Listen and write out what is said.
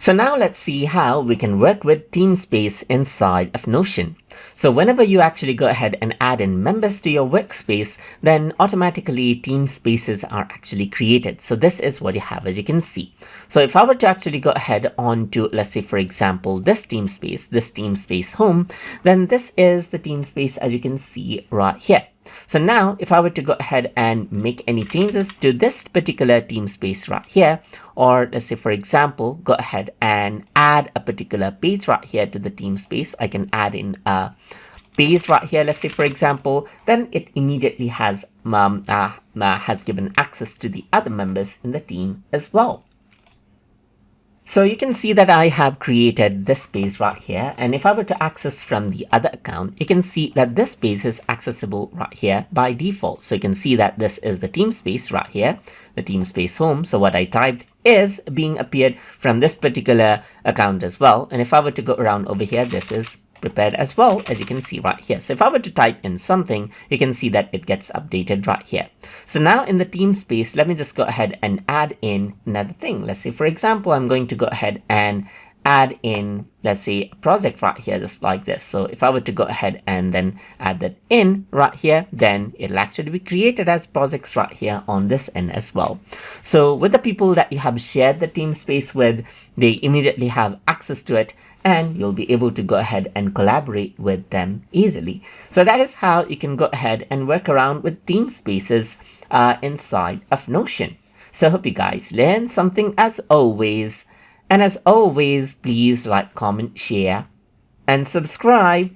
So now let's see how we can work with Teamspace inside of Notion. So whenever you actually go ahead and add in members to your workspace, then automatically Teamspaces are actually created. So this is what you have, as you can see. So if I were to actually go ahead on to, let's say, for example, this Teamspace home, then this is the Teamspace, as you can see right here. So now if I were to go ahead and make any changes to this particular Teamspace right here, or let's say, for example, go ahead and add a particular page right here to the Teamspace, I can add in a page right here, let's say, for example, then it immediately has given access to the other members in the team as well. So you can see that I have created this space right here, and if I were to access from the other account, you can see that this space is accessible right here by default. So you can see that this is the Teamspace right here, the Teamspace home. So what I typed is being appeared from this particular account as well. And if I were to go around over here, this is prepared as well, as you can see right here. So if I were to type in something, you can see that it gets updated right here. So now in the Teamspace, let me just go ahead and add in another thing. Let's say, for example, I'm going to go ahead and add in, let's say, a project right here, just like this. So if I were to go ahead and then add that in right here, then it'll actually be created as projects right here on this end as well. So with the people that you have shared the Teamspace with, they immediately have access to it, and you'll be able to go ahead and collaborate with them easily. So that is how you can go ahead and work around with Teamspaces inside of Notion. So I hope you guys learned something as always. And as always, please like, comment, share, and subscribe.